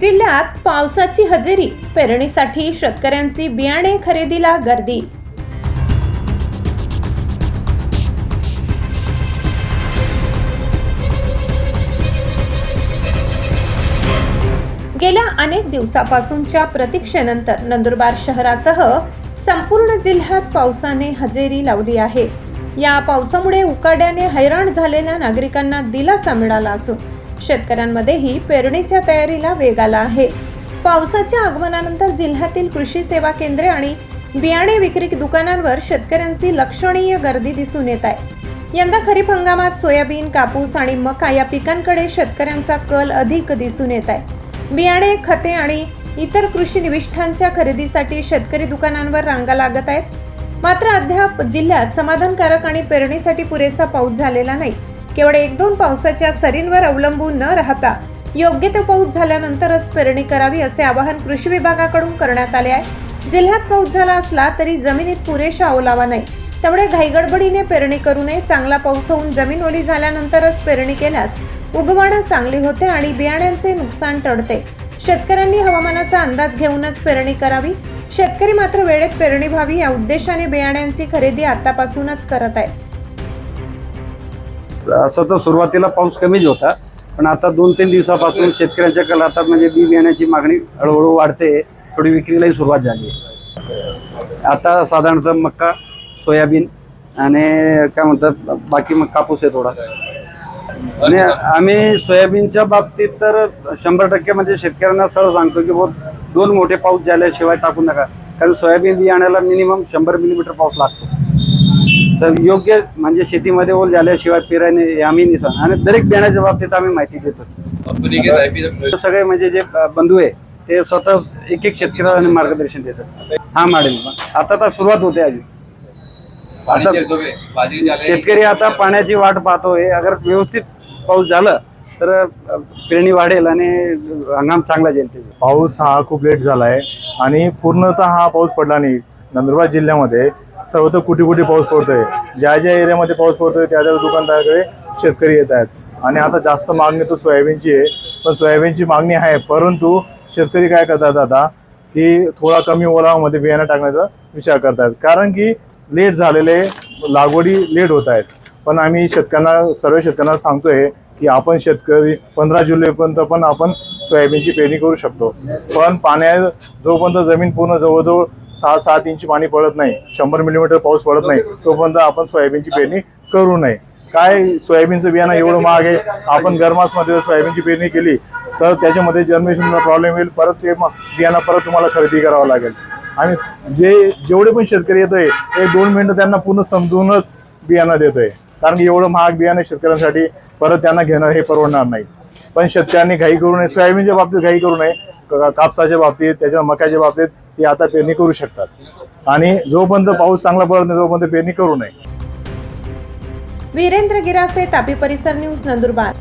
जिल्ह्यात पावसाची हजेरी, पेरणीसाठी शेतकऱ्यांची बियाणे खरेदीला गर्दी। गेल्या अनेक दिवसापासूनच्या प्रतीक्षेनंतर नंदुरबार शहरासह संपूर्ण जिल्ह्यात पावसाने हजेरी लावली आहे। या पावसामुळे उकाड्याने हैराण झालेल्या नागरिकांना दिलासा मिळाला असून शेतकऱ्यांमध्येही पेरणीच्या तयारीला वेग आला आहे। पावसाच्या आगमनानंतर जिल्ह्यातील कृषी सेवा केंद्रे आणि बियाणे विक्री दुकानांवर शेतकऱ्यांची लक्षणीय गर्दी दिसून येत आहे। यंदा खरीप हंगामात सोयाबीन, कापूस आणि मका या पिकांकडे शेतकऱ्यांचा कल अधिक दिसून येत आहे। बियाणे, खते आणि इतर कृषी निविष्ठांच्या खरेदीसाठी शेतकरी दुकानांवर रांगा लागत आहेत। मात्र अद्याप जिल्ह्यात समाधानकारक आणि पेरणीसाठी पुरेसा पाऊस झालेला नाही। केवळ 1-2 पावसाच्या सरींवर अवलंबून न राहता योग्य तो पाऊस झाल्यानंतरच पेरणी करावी असे आवाहन कृषी विभागाकडून करण्यात आले आहे। जिल्ह्यात पाऊस झाला असला तरी जमिनीत पुरेसा ओलावा नाही, त्यामुळे घाईगडबडीने पेरणी करू नये। चांगला पाऊस होऊन जमीन ओली झाल्यानंतरच पेरणी केल्यास उगवण चांगली होते आणि बियाण्यांचे नुकसान टळते। शेतकऱ्यांनी हवामानाचा अंदाज घेऊनच पेरणी करावी। शेतकरी मात्र वेळेत पेरणी व्हावी या उद्देशाने बियाण्यांची खरेदी आतापासूनच करत आहेत। असं तर सुरुवातीला पाऊस कमीच होता, पण आता 2-3 दिवसापासून शेतकऱ्यांच्या कलातात म्हणजे बी बियाण्याची मागणी हळूहळू वाढते, थोडी विक्रीलाही सुरुवात झाली आहे। आता साधारणतः मक्का, सोयाबीन आणि काय म्हणतात बाकी मग कापूस आहे थोडा। आणि आम्ही सोयाबीनच्या बाबतीत तर 100% म्हणजे शेतकऱ्यांना सरळ सांगतो की बहुत 2 मोठे पाऊस झाल्याशिवाय टाकू नका, कारण सोयाबीन बियाण्याला मिनिमम 100 मिलीमीटर पाऊस लागतो। तर योग्य म्हणजे शेतीमध्ये ओल झाल्याशिवाय पेरायने आम्ही नाही सांग। आणि दरेक बियाण्याच्या बाबतीत आम्ही माहिती देतो। सगळे म्हणजे जे बंधू आहे ते स्वतः एक शेतकऱ्याला मार्गदर्शन देतात। हा मॅडम, आता तर सुरुवात होते अजून। आता शेतकरी आता पाण्याची वाट पाहतोय। अगर व्यवस्थित पाऊस झाला तर पेरणी वाढेल आणि हंगाम चांगला जाईल। पाऊस हा खूप लेट झालाय आणि पूर्णतः हा पाऊस पडला नाही। नंदुरबार जिल्ह्यामध्ये सर्वत्र कुठे पाऊस पडतोय। ज्या एरियामध्ये पाऊस पडतोय त्या दुकानदाराकडे शेतकरी येत आहेत आणि आता जास्त मागणी तर सोयाबीनची आहे। पण सोयाबीनची मागणी आहे, परंतु शेतकरी काय करतात आता की थोडा कमी ओलावामध्ये बियाणं टाकण्याचा विचार करतात, कारण की लेट झालेले लागवडी लेट होत आहेत। पण आम्ही सर्व शेतकऱ्यांना सांगतोय की आपण शेतकरी 15 जुलैपर्यंत पण आपण सोयाबीनची पेरणी करू शकतो। पण जोपर्यंत जमीन पूर्ण जवळजवळ 6-7 इंच पाणी पडत नाही, 100 मिलीमीटर पाऊस पडत नाही, तोपर्यंत आपण सोयाबीनची पेरणी करू नये। काय सोयाबीनचं बियाणं एवढं महाग आहे, आपण गरमासमध्ये सोयाबीनची पेरणी केली तर त्याच्यामध्ये जर्मिनेशनला प्रॉब्लेम येईल, परत ते बियाणं परत तुम्हाला खरेदी करावं लागेल। आणि जेवढे पण शेतकरी येतोय ते 2 मिनिटं त्यांना पूर्ण समजूनच बियाणं देतोय, कारण की एवढं महाग बियाणं शेतकऱ्यांसाठी परत त्यांना घेणं हे परवडणार नाही। पण शेतकऱ्यांनी घाई करू नये, सोयाबीनच्या बाबतीत घाई करू नये, कापसाच्या बाबतीत, त्याच्या मक्याच्या बाबतीत ते आता पेरणी करू शकतात। आणि जोपर्यंत पाऊस चांगला पडत नाही तोपर्यंत पेरणी करू नये। वीरेंद्र गिरासे, तापी परिसर न्यूज, नंदुरबार।